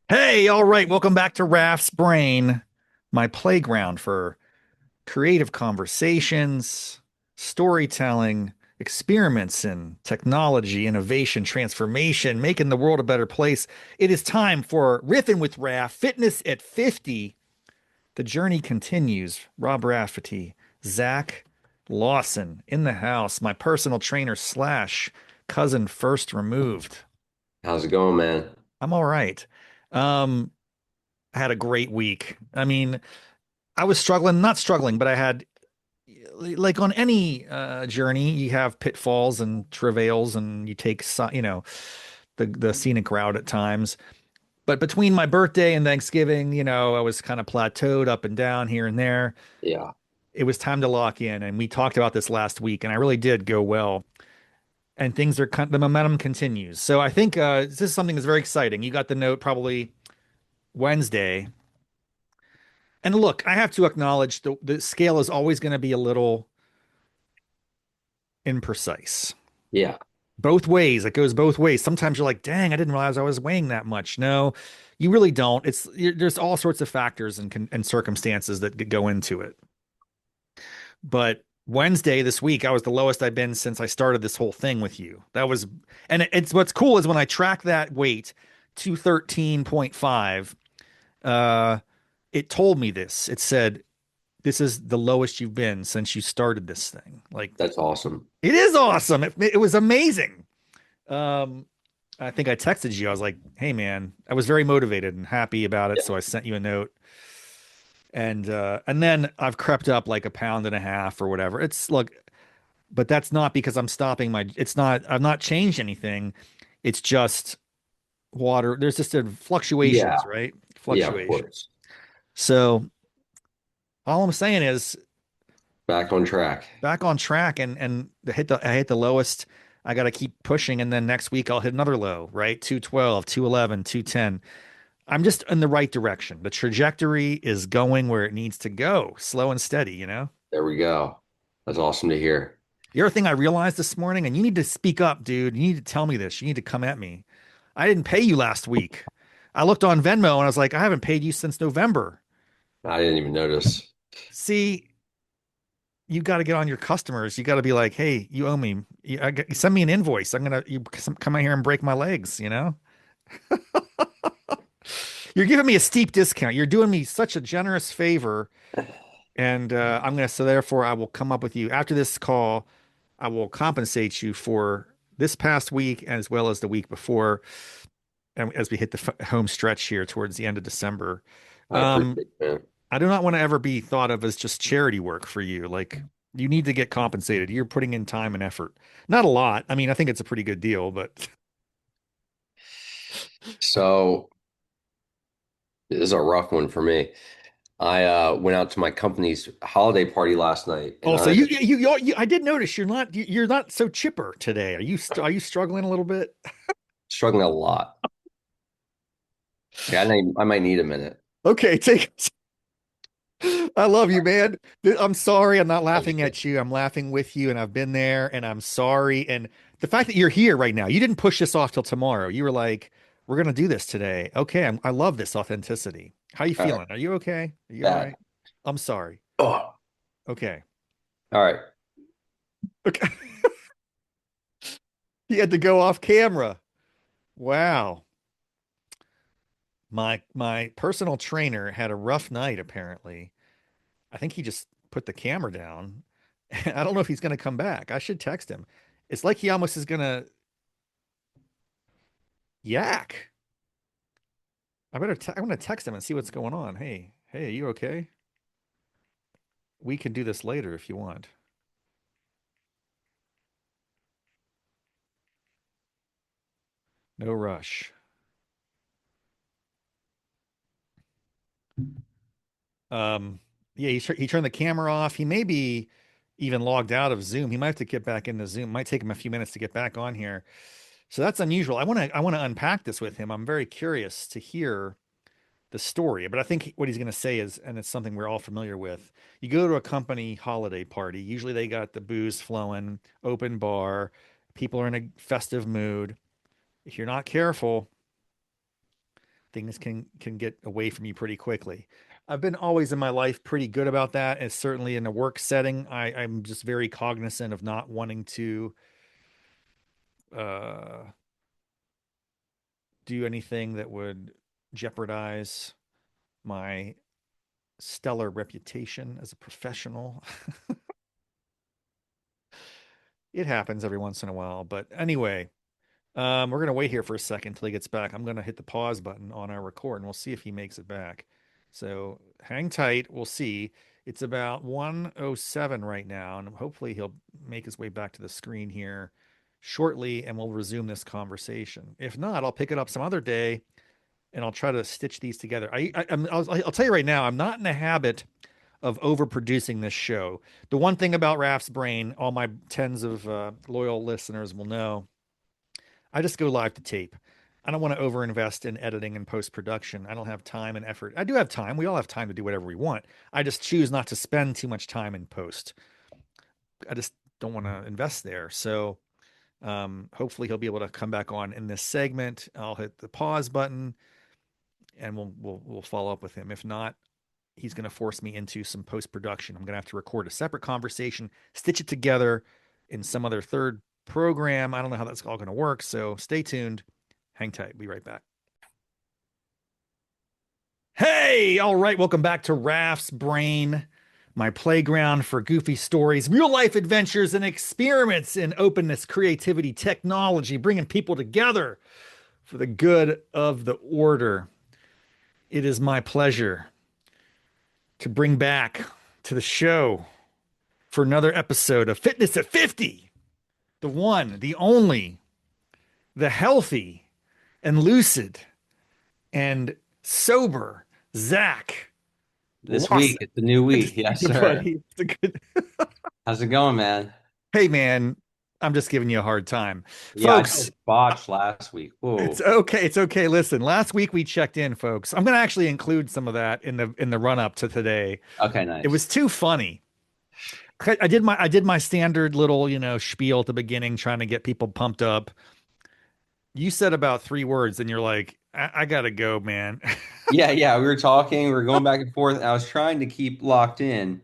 Hey, all right. Welcome back to Raff's Brain, my playground for creative conversations, storytelling, experiments in technology, innovation, transformation, making the world a better place. It is time for Riffin with Raff, Fitness at 50. The journey continues. Rob Raffety, Zach Lawson in the house, my personal trainer slash cousin first removed. How's it going, man? I'm all right. Um, I had a great week. I mean, I was struggling, not struggling, but I had like on any journey, you have pitfalls and travails, and you take the scenic route at times. But between my birthday and Thanksgiving, I was kind of plateaued up and down here and there. Yeah. It was time to lock in, and we talked about this last week, and I really did go well. And the momentum continues. So I think this is something that's very exciting. You got the note probably Wednesday. And look, I have to acknowledge the scale is always going to be a little imprecise. Yeah. Both ways, it goes both ways. Sometimes you're like, dang, I didn't realize I was weighing that much. No, you really don't. There's all sorts of factors and circumstances that go into it. But Wednesday this week, I was the lowest I've been since I started this whole thing with you. It's what's cool is when I track that weight, 213.5, uh, it told me this. It said, this is the lowest you've been since you started this thing. Like, That's awesome. it is awesome. It was amazing. Um, I think I texted you. I was like, "Hey, man," I was very motivated and happy about it, Yeah. so I sent you a note. And then I've crept up like a pound and a half or whatever. It's look, but that's not because I'm stopping my. It's not. I've not changed anything. It's just water. There's just a Yeah. fluctuations, right? Yeah, of Fluctuation. course. So all I'm saying is Back on track. back on track and I hit the lowest. I got to keep pushing, and then next week I'll hit another low, right? 212, 211, 210. I'm just in the right direction. The trajectory is going where it needs to go, slow and steady. There we go. That's awesome to hear. The other thing I realized this morning, and you need to speak up, dude. You need to tell me this. You need to come at me. I didn't pay you last week. I looked on Venmo and I was like, I haven't paid you since November. I didn't even notice. See, you got to get on your customers. You got to be like, hey, you owe me. Send me an invoice. You come out here and break my legs. You're giving me a steep discount. You're doing me such a generous favor. And so therefore, I will come up with you after this call. I will compensate you for this past week as well as the week before, and as we hit the home stretch here towards the end of December. I Um, appreciate it, man. I do not want to ever be thought of as just charity work for you. Like, you need to get compensated. You're putting in time and effort. Not a lot. I mean, I think it's a pretty good deal, but So this is a rough one for me. I went out to my company's holiday party last night, and also I I did notice you're not so chipper today. Are you struggling a little bit? struggling a lot. Yeah, I might need a minute. Okay, take I love you, man. I'm sorry. I'm not laughing at you. I'm laughing with you, and I've been there, and I'm sorry. And the fact that you're here right now, you didn't push this off till tomorrow. You were like, "We're gonna do this today." Okay, I love this authenticity. How you All right. feeling? Are you okay? Are you all Bad. right? I'm sorry. Oh. Okay. All right. Okay. You had to go off camera. Wow. My personal trainer had a rough night, apparently. I think he just put the camera down. I don't know if he's going to come back. I should text him. It's like he almost is going to yak. I'm going to text him and see what's going on. Hey, are you okay? We can do this later if you want. No rush. Um, yeah, he turned the camera off. He may be even logged out of Zoom. He might have to get back into Zoom. Might take him a few minutes to get back on here. So that's unusual. I want to unpack this with him. I'm very curious to hear the story. But I think what he's going to say is, and it's something we're all familiar with. You go to a company holiday party. Usually they got the booze flowing, open bar. People are in a festive mood. If you're not careful, things can get away from you pretty quickly. I've been always in my life pretty good about that. And certainly in a work setting, I'm just very cognizant of not wanting to uh, do anything that would jeopardize my stellar reputation as a professional. It happens every once in a while, but anyway, we're gonna wait here for a second till he gets back. I'm gonna hit the pause button on our record, and we'll see if he makes it back. So hang tight. We'll see. It's about 1:07 right now, and hopefully he'll make his way back to the screen here shortly, and we'll resume this conversation. If not, I'll pick it up some other day, and I'll try to stitch these together. I'll tell you right now, I'm not in the habit of overproducing this show. The one thing about Raff's Brain, all my tens of loyal listeners will know, I just go live to tape. I don't want to overinvest in editing and post production. I don't have time and effort. I do have time. We all have time to do whatever we want. I just choose not to spend too much time in post. I just don't want to invest there. So hopefully he'll be able to come back on in this segment. I'll hit the pause button and we'll follow up with him. If not, he's going to force me into some post production. I'm going to have to record a separate conversation, stitch it together in some other third program. I don't know how that's all going to work. So stay tuned. Hang tight. Be right back. Hey, all right. Welcome back to Raff's Brain, my playground for goofy stories, real life adventures, and experiments in openness, creativity, technology, bringing people together for the good of the order. It is my pleasure to bring back to the show for another episode of Fitness at 50, the one, the only, the healthy and lucid and sober Zach This week, Lawson. it's a new Good to week. see Yes, you, sir. buddy. It's a good. How's it going, man? Hey, man, I'm just giving you a hard time, Yeah, I folks. felt botched last week. It's Whoa. okay. It's okay. Listen, last week we checked in, folks. I'm going to actually include some of that in the run up to today. Okay, It nice. was too funny. I did my standard little, spiel at the beginning, trying to get people pumped up. You said about three words, and you're like, I gotta go, man. Yeah, we were talking, we were going back and forth, and I was trying to keep locked in.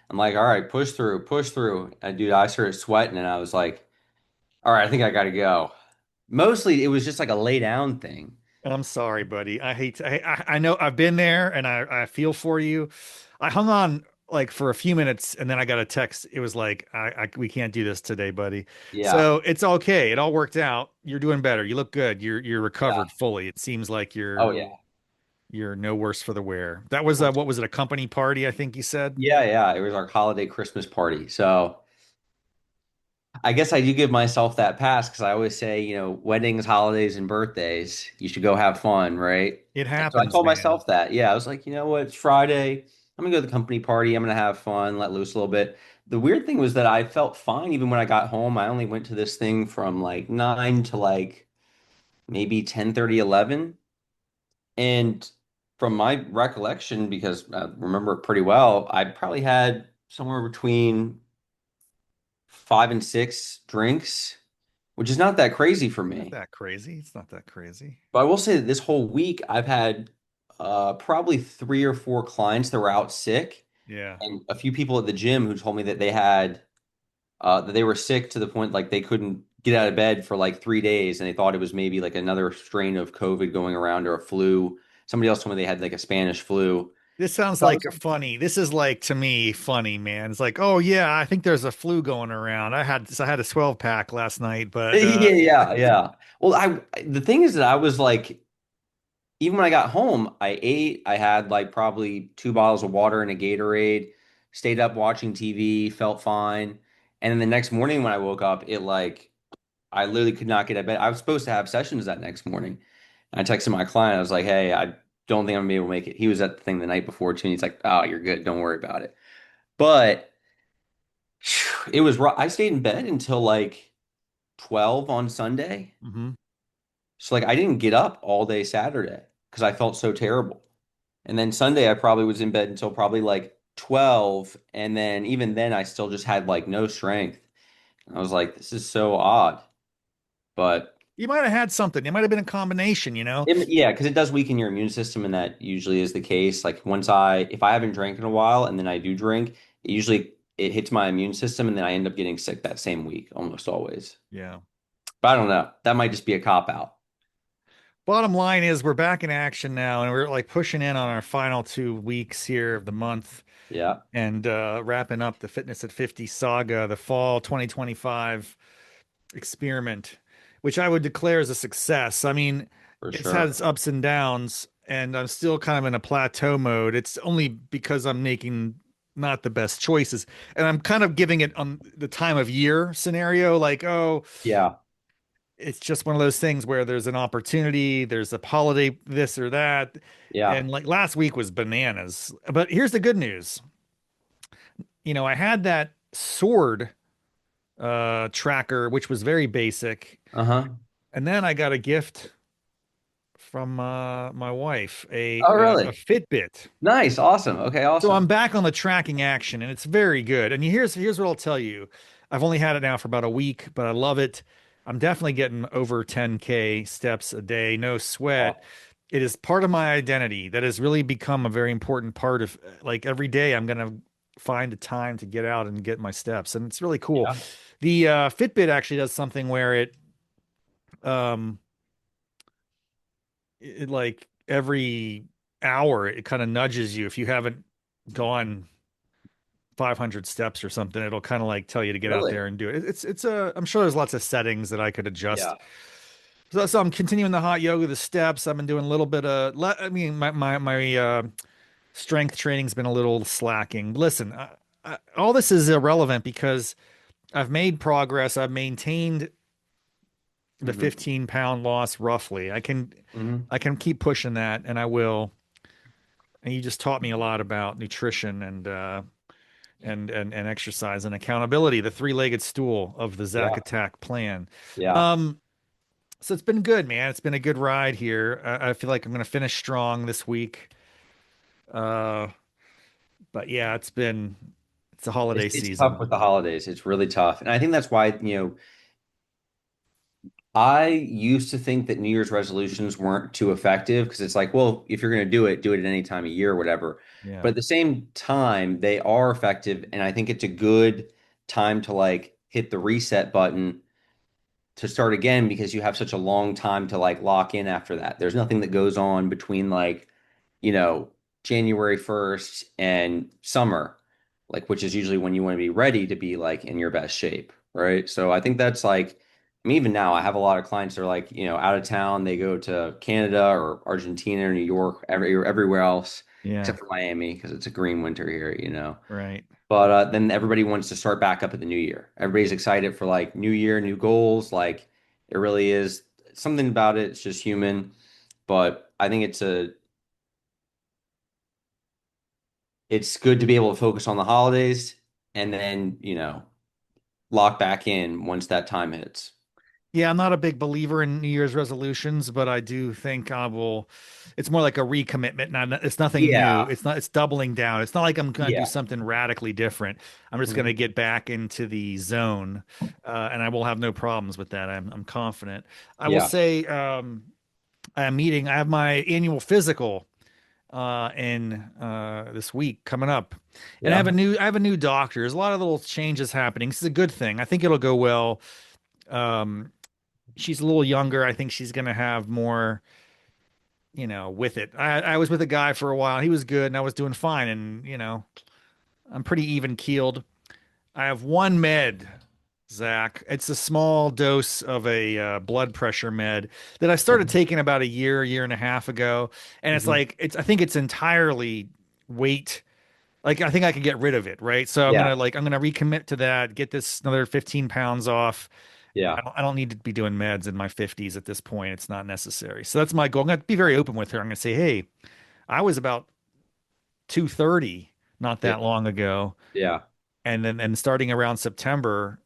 I'm like, all right, push through, push through. And dude, I started sweating, and I was like, all right, I think I gotta go. Mostly, it was just like a lay down thing. I'm sorry, buddy. I hate to, I know I've been there and I feel for you. I hung on like for a few minutes and then I got a text. It was like, we can't do this today, buddy. Yeah, So it's okay. It all worked out. You're doing better. You look good. You're yeah. recovered fully. It seems like Oh, you're yeah. you're no worse for the wear. That was what was it, a company party, I think you said? Yeah. It was our holiday Christmas party. So. I guess I do give myself that pass because I always say, weddings, holidays, and birthdays, you should go have fun, right? It And so I happens, told man. myself that. Yeah, I was like, you know what? It's Friday. I'm gonna go to the company party. I'm gonna have fun, let loose a little bit. The weird thing was that I felt fine even when I got home. I only went to this thing from like 9 to like maybe 10:30, 11. And from my recollection, because I remember it pretty well, I probably had somewhere between 5 and 6 drinks, which is not that crazy for Not me. that crazy. It's not that crazy. But I will say that this whole week I've had probably 3 or 4 clients that were out sick, Yeah. and a few people at the gym who told me that that they were sick to the point like they couldn't get out of bed for like 3 days, and they thought it was maybe like another strain of COVID going around or a flu. Somebody else told me they had like a Spanish flu. This sounds So I like was, a funny. This is like to me funny, man. It's like, oh yeah, I think there's a flu going around. I had a 12 pack last night, but yeah. Well, the thing is that I was like, even when I got home, I ate. I had like probably 2 bottles of water and a Gatorade, stayed up watching TV, felt fine. And then the next morning when I woke up, I literally could not get out of bed. I was supposed to have sessions that next morning. And I texted my client. I was like, hey, I don't think I'm gonna be able to make it. He was at the thing the night before too. And he's like, oh, you're good. Don't worry about it. But it was rough. I stayed in bed until like 12 on Sunday. Mhm. So like I didn't get up all day Saturday because I felt so terrible. And then Sunday, I probably was in bed until probably like 12. And then even then, I still just had like no strength. I was like, this is so odd. But You might have had something. It might have been a combination, you know? Yeah, because it does weaken your immune system, and that usually is the case. Like if I haven't drank in a while and then I do drink, it hits my immune system, and then I end up getting sick that same week, almost always. Yeah. But I don't know. That might just be a cop out. Bottom line is we're back in action now, and we're like pushing in on our final 2 weeks here of the month Yeah, and wrapping up the Fitness at 50 saga, the fall 2025 experiment, which I would declare as a success. I mean, for it's had sure. its ups and downs, and I'm still kind of in a plateau mode. It's only because I'm making not the best choices, and I'm kind of giving it on the time of year scenario, like, oh, Yeah, it's just one of those things where there's an opportunity, there's a holiday, this or that. yeah. And like last week was bananas. But here's the good news. I had that sword tracker, which was very basic. Uh-huh. And then I got a gift from my wife, Oh, a really? Fitbit. Nice. Awesome. Okay, So I'm awesome. back on the tracking action, and it's very good. And here's what I'll tell you. I've only had it now for about a week, but I love it. I'm definitely getting over 10K steps a day, no sweat. Awesome. It is part of my identity that has really become a very important part of like every day I'm gonna find a time to get out and get my steps, and it's really cool. Yeah. The Fitbit actually does something where um it like every hour it kind of nudges you if you haven't gone 500 steps or something, it'll kind of like tell you to get out Really? there and do it. I'm sure there's lots of settings that I could Yeah. adjust. So I'm continuing the hot yoga, the steps. I've been doing a little bit of, I mean, my strength training's been a little slacking. Listen, all this is irrelevant because I've made progress. I've maintained the Hmm. 15-pound loss roughly. Hmm. I can keep pushing that, and I will. And you just taught me a lot about nutrition and exercise and accountability, the three-legged stool of the Zach Yeah. Attack plan. Yeah. Um, so it's been good, man. It's been a good ride here. I feel like I'm going to finish strong this week. Uh, but yeah, it's a holiday It's tough season. with the holidays. It's really tough. And I think that's why, I used to think that New Year's resolutions weren't too effective because it's like, well, if you're going to do it at any time of year or whatever. Yeah. But at the same time, they are effective. And I think it's a good time to like hit the reset button to start again because you have such a long time to like lock in after that. There's nothing that goes on between like, you know, January 1st and summer, like which is usually when you want to be ready to be like in your best shape, right? So I think that's like I mean even now I have a lot of clients that are like, out of town, they go to Canada or Argentina or New York, everywhere else Yeah. except for Miami because it's a green winter here. Right. But then everybody wants to start back up at the new year. Everybody's excited for like new year, new goals. Like it really is something about it. It's just human. But I think it's good to be able to focus on the holidays and then, lock back in once that time hits. Yeah, I'm not a big believer in New Year's resolutions, but I do think I will. It's more like a recommitment. It's nothing new. Yeah. It's doubling down. It's not like I'm going to do Yeah. something radically different. I'm just going to Mhm. get back into the zone, and I will have no problems with that. I'm confident. I will Yeah. say, I have my annual physical in this week coming up, and Yeah. I have a new doctor. There's a lot of little changes happening. This is a good thing. I think it'll go well. Um, she's a little younger. I think she's going to have more, with it. I was with a guy for a while. He was good and I was doing fine. And, I'm pretty even keeled. I have one med, Zach. It's a small dose of a blood pressure med that I started Mhm. taking about a year and a half ago. And it's Mhm. like, I think it's entirely weight. Like, I think I can get rid of it. Right. So Yeah. I'm going to recommit to that, get this another 15 pounds off. Yeah. I don't need to be doing meds in my 50s at this point. It's not necessary. So that's my goal. I'm going to be very open with her. I'm going to say, hey, I was about 230 not Yeah. that long ago. Yeah. And starting around September,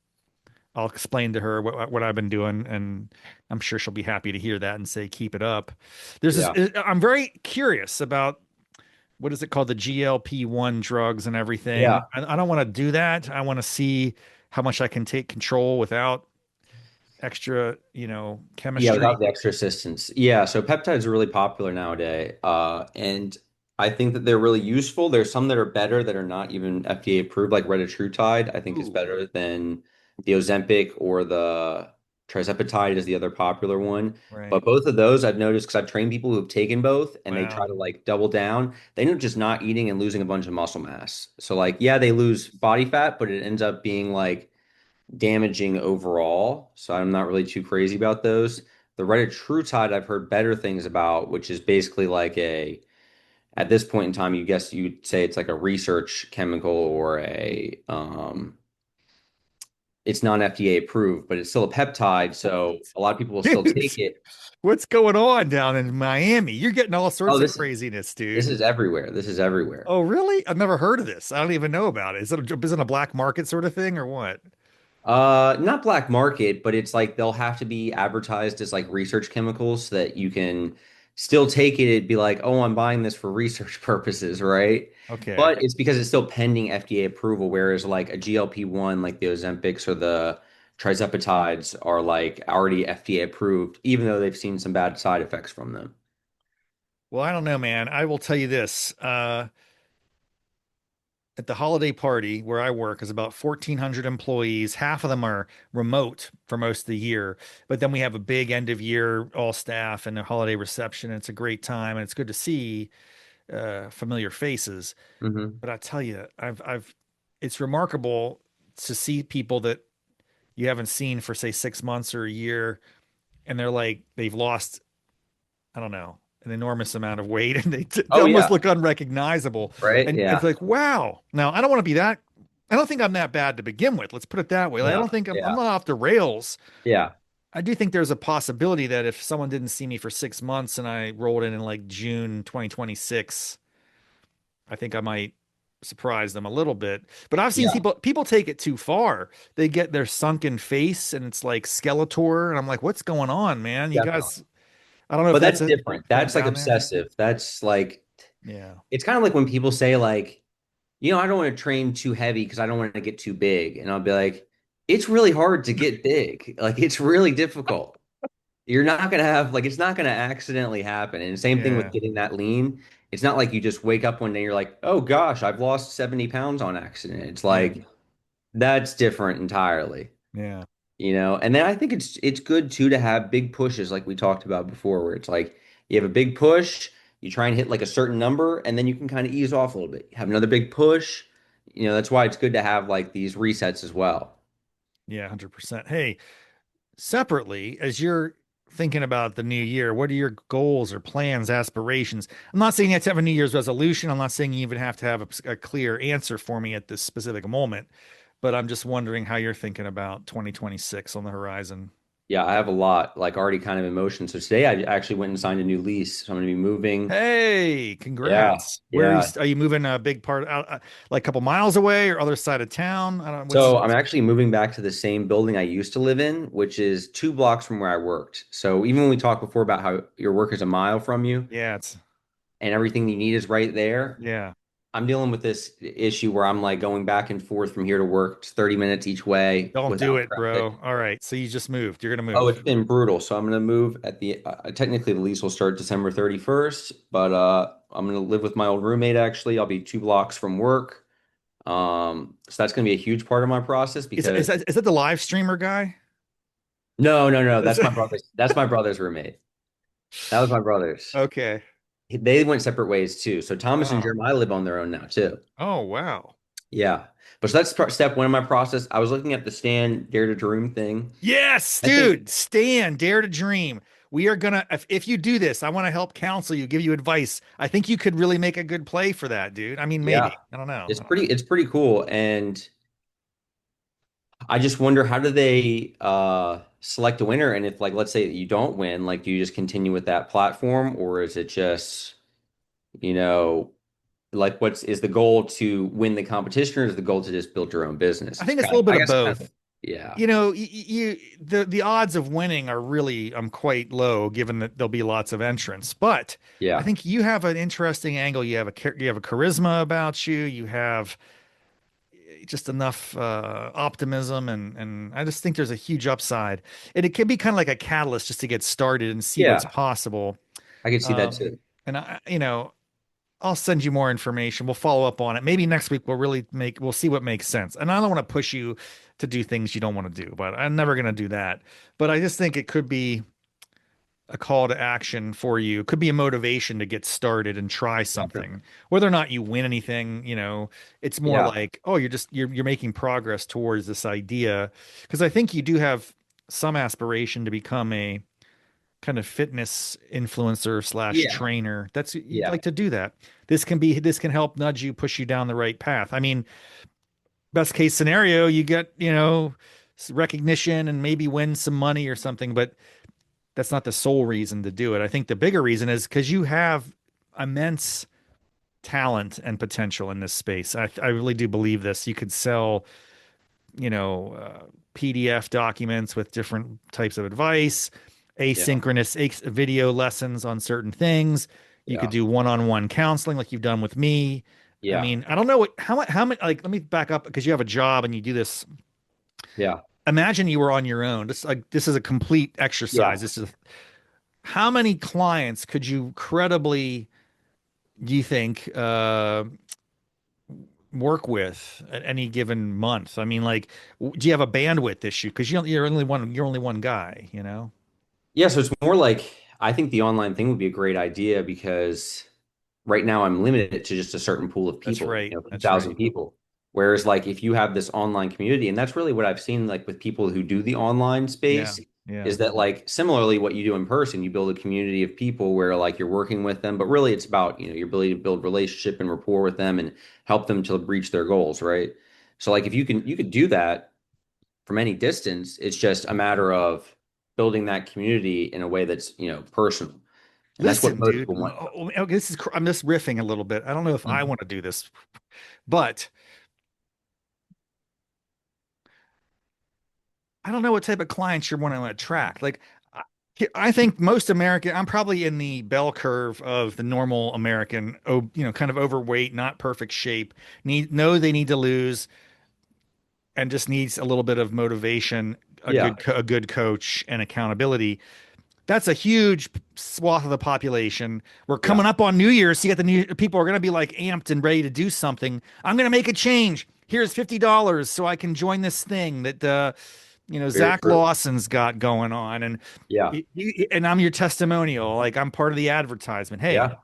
I'll explain to her what I've been doing. And I'm sure she'll be happy to hear that and say, keep it up. Yeah. I'm very curious about what is it called? The GLP-1 drugs and everything. Yeah. I don't want to do that. I want to see how much I can take control without extra, Yeah, without chemistry. the extra assistance. Yeah, so peptides are really popular nowadays. And I think that they're really useful. There's some that are better that are not even FDA approved, like retatrutide, I think is Ooh, better than the Ozempic or the trizepatide is the other popular one. right. But both of those I've noticed because I've trained people who've taken both and they try Wow. to like double down. They end up just not eating and losing a bunch of muscle mass. So like, yeah, they lose body fat, but it ends up being like damaging overall. So I'm not really too crazy about those. The retatrutide I've heard better things about, which is basically like at this point in time, you guess you'd say it's like a research chemical or it's non-FDA approved, but it's still a peptide. So a lot of people will still Dude, take it. what's going on down in Miami? You're getting all Oh, sorts of craziness, this dude. is everywhere. This is everywhere. Oh, really? I've never heard of this. I don't even know about it. Is it a black market sort of thing or what? Not black market, but it's like they'll have to be advertised as like research chemicals so that you can still take it and be like, oh, I'm buying this for research purposes, right? Okay. But it's because it's still pending FDA approval, whereas like a GLP-1, like the Ozempics or the trizepatides are like already FDA approved, even though they've seen some bad side effects from them. Well, I don't know, man. I will tell you this. At the holiday party where I work is about 1,400 employees. Half of them are remote for most of the year, but then we have a big end of year all staff and a holiday reception. And it's a great time, and it's good to see familiar faces. Hmm. But I tell you, it's remarkable to see people that you haven't seen for say 6 months or a year, and they're like they've lost, I don't know, an enormous amount of weight, and they Oh almost yeah, look unrecognizable. right? And it's Yeah, like, wow. Now, I don't want to be that. I don't think I'm that bad to begin with. Let's put it that way. Like, I no, don't think I'm yeah, not off the rails. yeah, I do think there's a possibility that if someone didn't see me for 6 months and I rolled in like June 2026, I think I might surprise them a little bit. But I've seen yeah, people take it too far. They get their sunken face and it's like Skeletor, and I'm like, what's going on, man? You definitely. guys, I don't know if But that's that's a different. trend That's like down there. obsessive. That's like Yeah. it's kind of like when people say like, I don't want to train too heavy because I don't want to get too big. And I'll be like, it's really hard to get big. Like it's really difficult. You're not gonna have like it's not gonna accidentally happen. And same thing with Yeah. getting that lean. It's not like you just wake up one day and you're like, oh gosh, I've lost 70 pounds on accident. It's Yeah. like that's different entirely. Yeah. And then I think it's good too to have big pushes like we talked about before, where it's like you have a big push, you try and hit like a certain number, and then you can kind of ease off a little bit. You have another big push. That's why it's good to have like these resets as well. Yeah, 100%. Hey, separately, as you're thinking about the new year, what are your goals or plans, aspirations? I'm not saying you have to have a New Year's resolution. I'm not saying you even have to have a clear answer for me at this specific moment, but I'm just wondering how you're thinking about 2026 on the horizon. Yeah, I have a lot like already kind of in motion. So today I actually went and signed a new lease. So I'm going to be moving. Hey, Yeah, congrats. Where yeah. are you moving a big part out, like a couple miles away or other side of town? I don't, what's, So I'm actually moving back to the same building I used to live in, which is 2 blocks from where I worked. So even when we talked before about how your work is a mile from you, yeah, it's, and everything you need is right there. yeah. I'm dealing with this issue where I'm like going back and forth from here to work. It's 30 minutes each way Don't do without it, bro. traffic. All right. So you just moved. You're gonna Oh, it's move. been brutal. So I'm going to move at the technically the lease will start December 31st, but I'm going to live with my old roommate actually. I'll be 2 blocks from work. So that's going to be a huge part of my process because Is that the live streamer guy? no, no, no, Is that's my it- brother's roommate. That was my brother's. Okay. They went separate ways too. So Thomas and Wow. Jeremiah live on their own now too. Oh, wow. Yeah. But so that's step one in my process. I was looking at the Stand Dare to Dream thing. Yes, I think, dude. Stan, dare to dream. We are gonna, if you do this, I want to help counsel you, give you advice. I think you could really make a good play for that, dude. I mean, yeah, maybe. I don't know. it's I don't know. pretty cool. And I just wonder how do they select a winner? And if like let's say that you don't win, like do you just continue with that platform or is it just, you know, like what's is the goal to win the competition or is the goal to just build your own business? I think it's a little bit I of guess kind of both. yeah. The odds of winning are really quite low, given that there'll be lots of entrants. But I Yeah. think you have an interesting angle. You have a charisma about you. You have just enough optimism, and I just think there's a huge upside. And it can be kind of like a catalyst just to get started and see what's Yeah, possible. I could see that Um, too. and I'll send you more information. We'll follow up on it. Maybe next week we'll see what makes sense. And I don't want to push you to do things you don't want to do, but I'm never going to do that. But I just think it could be a call to action for you. It could be a motivation to get started and try Definitely. something. Whether or not you win anything, it's more Yeah, like, oh, you're making progress towards this idea. Because I think you do have some aspiration to become a kind of fitness influencer slash yeah, trainer. That's you'd yeah, like to do that. This can help nudge you, push you down the right path. I mean, best case scenario, you get, recognition and maybe win some money or something, but that's not the sole reason to do it. I think the bigger reason is because you have immense talent and potential in this space. I really do believe this. You could sell, PDF documents with different types of advice, yeah, video lessons on certain things. You could yeah, do one-on-one counseling like you've done with me. I yeah, mean, I don't know how many, like, let me back up because you have a job and you do this. yeah, Imagine you were on your own. This is a complete yeah. exercise. This is how many clients could you credibly, do you think, work with at any given month? I mean, like, do you have a bandwidth issue? Because you're only one guy, you know? Yeah, so it's more like I think the online thing would be a great idea because right now I'm limited to just a certain pool of That's people, right. That's 2,000 right. people. Whereas like if you have this online community, and that's really what I've seen like with people who do the online Yeah. space, Yeah. is that like similarly what you do in person, you build a community of people where like you're working with them, but really it's about, your ability to build relationship and rapport with them and help them to reach their goals, right? So like if you could do that from any distance. It's just a matter of building that community in a way that's, personal. And that's what Listen, most dude. people want. Okay, I'm just riffing a little bit. I don't know if I Mhm. want to do this, but I don't know what type of clients you're wanting to attract. Like, I I think most American, I'm probably in the bell curve of the normal American, kind of overweight, not perfect shape, know they need to lose and just needs a little bit of motivation, Yeah. a good coach and accountability. That's a huge swath of the population. We're Yeah. coming up on New Year's. So you got the new people are going to be like amped and ready to do something. I'm going to make a change. Here's $50 so I can join this thing that Very Zach true. Lawson's got going on, and Yeah. and I'm your testimonial. Like I'm part of the advertisement. Hey, Yeah.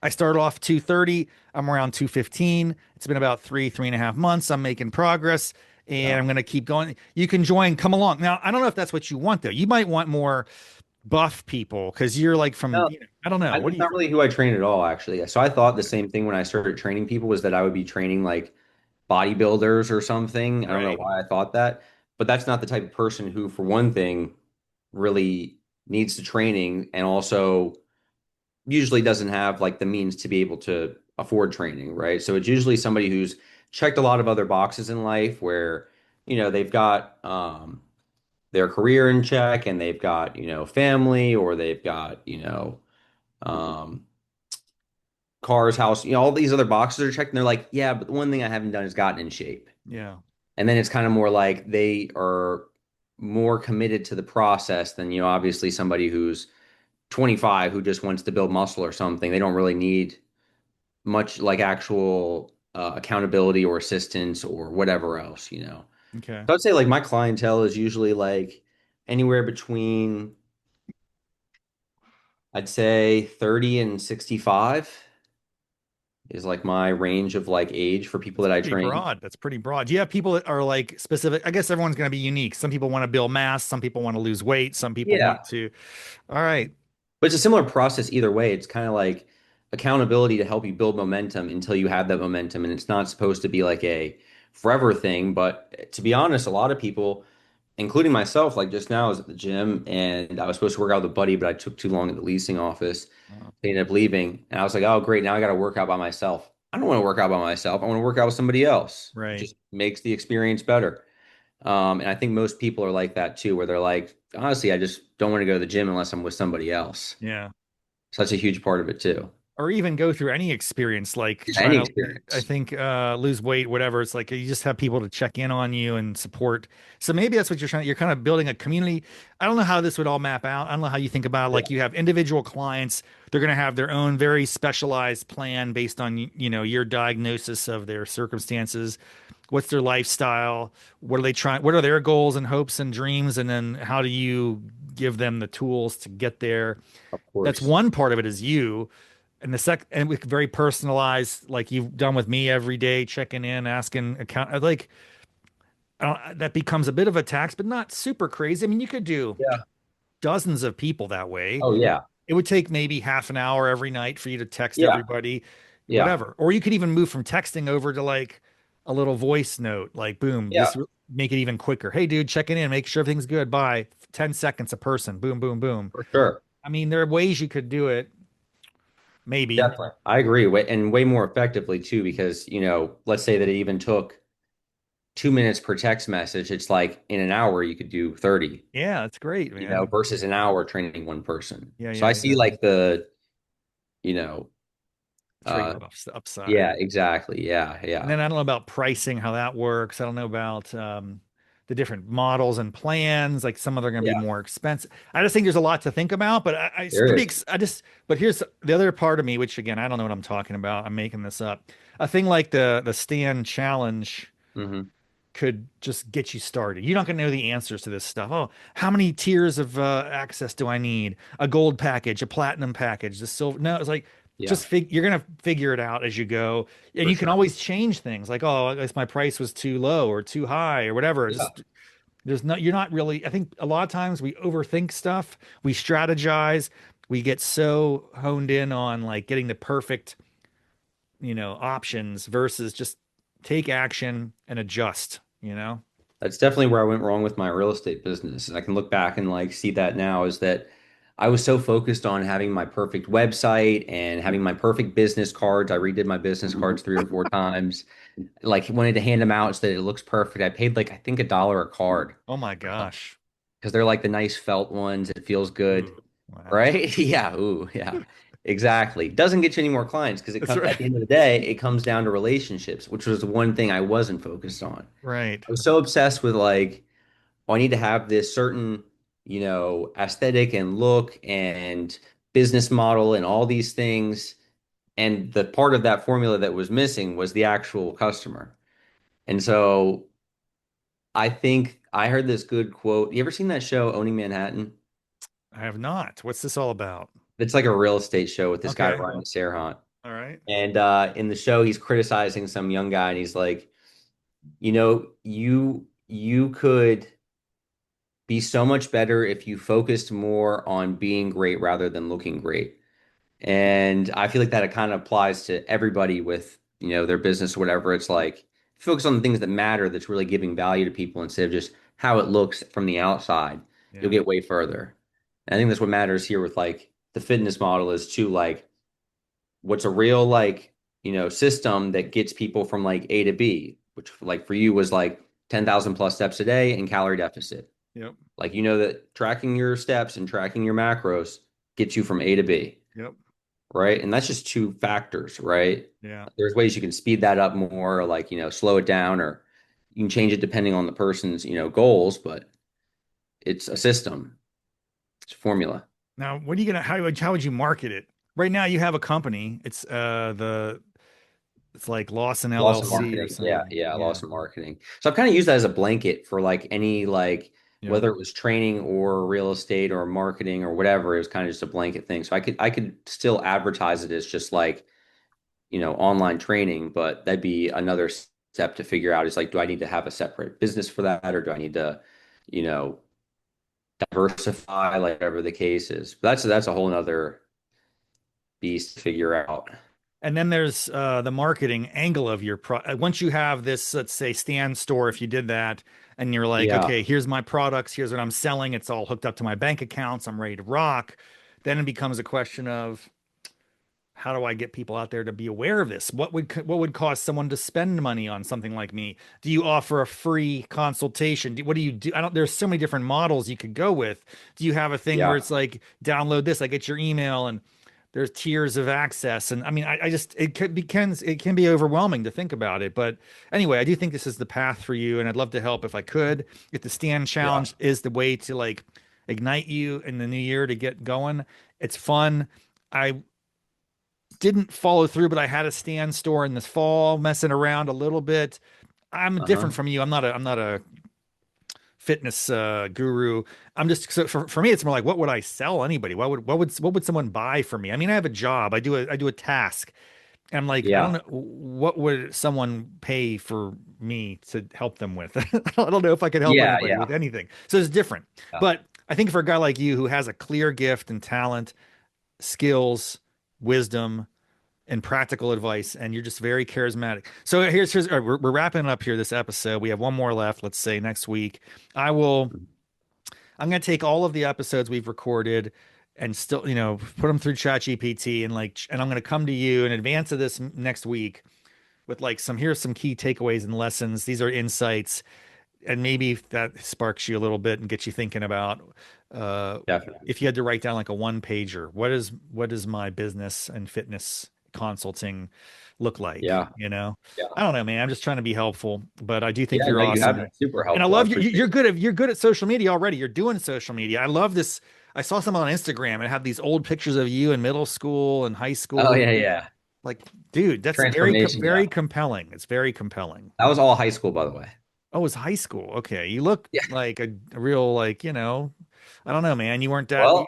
I started off 230. I'm around 215. It's been about three and a half months. I'm making progress, and Yeah. I'm going to keep going. You can join. Come along. Now, I don't know if that's what you want though. You might want more buff people because you're like from, No, I don't know. What that's do you not think? really who I train at all, actually. So I thought the same thing when I started training people was that I would be training like bodybuilders or something. I don't know Right. why I thought that, but that's not the type of person who, for one thing, really needs the training and also usually doesn't have like the means to be able to afford training, right? So it's usually somebody who's checked a lot of other boxes in life where, they've got their career in check and they've got, family or they've got, um, cars, house, all these other boxes are checked and they're like, yeah, but the one thing I haven't done is gotten in shape. Yeah. And then it's kind of more like they are more committed to the process than, obviously somebody who's 25 who just wants to build muscle or something. They don't really need much like actual accountability or assistance or whatever else. Okay. So I'd say like my clientele is usually like anywhere between I'd say 30 and 65 is like my range of like age for people That's that I pretty train. broad. That's pretty broad. Do you have people that are like specific? I guess everyone's going to be unique. Some people want to build mass. Some people want to lose weight. Some people Yeah. want to. All right. But it's a similar process either way. It's kind of like accountability to help you build momentum until you have that momentum. And it's not supposed to be like a forever thing. But to be honest, a lot of people, including myself, like just now I was at the gym and I was supposed to work out with a buddy, but I took too long at the leasing office. Uh, They ended up leaving. And I was like, oh, great. Now I got to work out by myself. I don't want to work out by myself. I want to work out with somebody else. It right. just makes the experience better. And I think most people are like that too, where they're like, honestly, I just don't want to go to the gym unless I'm with somebody else. Yeah. So that's a huge part of it too. or even go through any experience like Yeah, any trying to, I experience. think, lose weight, whatever. It's like you just have people to check in on you and support. So maybe that's what you're kind of building a community. I don't know how this would all map out. I don't know how you think about it. Yeah, Like you have individual clients, they're going to have their own very specialized plan based on, your diagnosis of their circumstances. What's their lifestyle? What are they trying? What are their goals and hopes and dreams? And then how do you give them the tools to get there? of That's course. one part of it is you. And and with very personalized, like you've done with me every day, checking in, asking account, like that becomes a bit of a tax, but not super crazy. I mean, you could do Yeah. dozens of people that way. Oh yeah. It would take maybe half an hour every night for you to text Yeah. everybody, Yeah. whatever. Or you could even move from texting over to like a little voice note, like boom, Yeah. make it even quicker. Hey, dude, checking in, make sure everything's good. Bye. 10 seconds a person. Boom, boom, boom. For sure. I mean, there are ways you could do it, maybe. Definitely. I agree. And way more effectively too, because, let's say that it even took 2 minutes per text message. It's like in an hour you could do 30, Yeah, that's great, man. versus an hour training one person. Yeah, So I yeah, see yeah. like you know, uh, Trade-offs, the yeah, upside. exactly. Yeah. And Yeah. then I don't know about pricing, how that works. I don't know about the different models and plans. Like some of them are going to be Yeah. more expensive. I just think there's a lot to think about, but it's There pretty, is. but here's the other part of me, which again, I don't know what I'm talking about. I'm making this up. A thing like the stand challenge Hmm. could just get you started. You're not going to know the answers to this stuff. Oh, how many tiers of access do I need? A gold package, a platinum package, the silver. No, it's like Yeah, you're going to figure it out as you go. And for you can sure. always change things like, oh, I guess my price was too low or too high or whatever. Yeah. Just you're not really, I think a lot of times we overthink stuff, we strategize, we get so honed in on like getting the perfect, options versus just take action and adjust. That's definitely where I went wrong with my real estate business. And I can look back and like see that now is that I was so focused on having my perfect website and having my perfect business cards. I redid my business cards 3 or 4 times. Like wanted to hand them out so that it looks perfect. I paid like I think $1 a card Oh my gosh. because they're like the nice felt ones. It feels good, Ooh, wow. right? Yeah, ooh, yeah. Exactly. Doesn't get you any more clients because That's right. at the end of the day, it comes down to relationships, which was the one thing I wasn't focused on. Right. I was so obsessed with like, oh, I need to have this certain, aesthetic and look and business model and all these things. And the part of that formula that was missing was the actual customer. And so I think I heard this good quote. You ever seen that show, Owning Manhattan? I have not. What's this all about? It's like a real estate show with this guy, Okay. Ryan Serhant. All right. And in the show, he's criticizing some young guy, and he's like, you could be so much better if you focused more on being great rather than looking great. And I feel like that it kind of applies to everybody with, their business or whatever. It's like focus on the things that matter that's really giving value to people instead of just how it looks from the outside. You'll Yeah. get way further. And I think that's what matters here with like the fitness model is too like what's a real like, system that gets people from like A to B, which like for you was like 10,000 plus steps a day and calorie deficit. Yep. Like you know that tracking your steps and tracking your macros gets you from A to B, Yep. right? And that's just two factors, right? Yeah. There's ways you can speed that up more, or like, slow it down, or you can change it depending on the person's, goals, but it's a system, it's a formula. Now, what are you gonna how would you market it? Right now you have a company. It's like Lawson Loss of LLC or marketing. Yeah, something. yeah, Yeah. loss of marketing. So I've kind of used that as a blanket for like any like Yep. whether it was training or real estate or marketing or whatever, it was kind of just a blanket thing. So I could still advertise it as just like, online training, but that'd be another step to figure out is like, do I need to have a separate business for that or do I need to, you know, diversify, like whatever the case is. But that's a whole nother beast to figure out. And then there's the marketing angle of your once you have this, let's say, stand store, if you did that and you're like, Yeah. okay, here's my products, here's what I'm selling, it's all hooked up to my bank accounts, I'm ready to rock. Then it becomes a question of how do I get people out there to be aware of this? What would cause someone to spend money on something like me? Do you offer a free consultation? What do you do? I don't, there's so many different models you could go with. Do you have a thing where Yeah. it's like download this, I get your email and there's tiers of access. And I mean, I just it can be overwhelming to think about it. But anyway, I do think this is the path for you, and I'd love to help if I could. If the stand Yeah. challenge is the way to like ignite you in the new year to get going, it's fun. I didn't follow through, but I had a stand store in this fall, messing around a little bit. I'm Uh-huh. different from you. I'm not a fitness guru. I'm just so for me, it's more like what would I sell anybody? What would someone buy for me? I mean, I have a job. I do a task. And I'm like, I don't Yeah. know what would someone pay for me to help them with. I don't know if I could help Yeah. anybody Yeah. with anything. So it's different. Yeah. But I think for a guy like you who has a clear gift and talent, skills, wisdom, and practical advice, and you're just very charismatic. So here's all right, we're wrapping up here this episode. We have one more left. Let's say next week. I will. I'm going to take all of the episodes we've recorded and still, put them through ChatGPT and I'm going to come to you in advance of this next week with like here's some key takeaways and lessons. These are insights, and maybe if that sparks you a little bit and gets you thinking about uh, Definitely. if you had to write down like a one pager, what is my business and fitness consulting look like? Yeah. Yeah. I don't know, man. I'm just trying to be helpful, but I do think Yeah. you're No, you have awesome. been super And I helpful. I love you. appreciate it. You're good at social media already. You're doing social media. I love this. I saw some on Instagram and have these old pictures of you in middle school and high Oh school. yeah, yeah. Like, dude, that's Transformation. very Yeah. compelling. It's very compelling. That was all high school, by the way. Oh, it was high school. Okay. You look Yeah. like a real, like, I don't know, man. You weren't that, Well,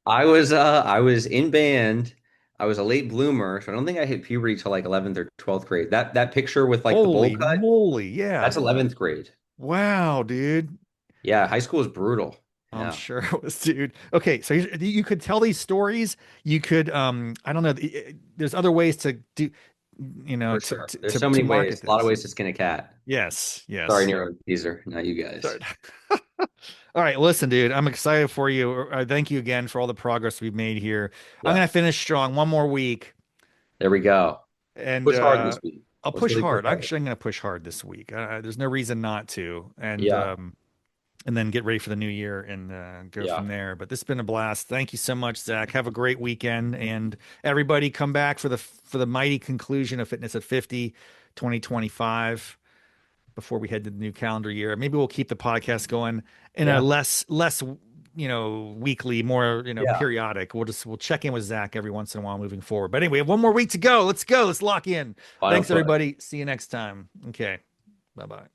I was in band. I was a late bloomer, so I don't think I hit puberty till like 11th or 12th grade. That picture with like the bowl holy cut, moly. Yeah. that's 11th grade. Wow, dude. Yeah, high school is brutal. I'm Yeah, sure it was, dude. Okay. So you could tell these stories. You could, I don't know. There's other ways to do, for to, sure. to, There's to so to many market ways, a lot of this. ways to skin a cat. Yes. Sorry, Yes. Nero teaser, not you guys. Sorry. All right, listen, dude, I'm excited for you. Thank you again for all the progress we've made here. I'm Yeah, gonna finish strong one more week, there we go. and Push hard this week. I'll Let's push really push hard. hard. Actually, I'm gonna push hard this week. There's no reason not to, Yeah, and then get ready for the new year and go yeah, from there. But this has been a blast. Thank you so much, Zach. Have a great weekend, and everybody come back for the mighty conclusion of Fitness at 50, 2025. Before we head to the new calendar year. Maybe we'll keep the podcast going in a yeah, less weekly, more yeah. periodic. We'll check in with Zach every once in a while moving forward. But anyway, we have one more week to go. Let's go. Let's lock in. Final Thanks push. everybody. See you next time. Okay. Bye bye.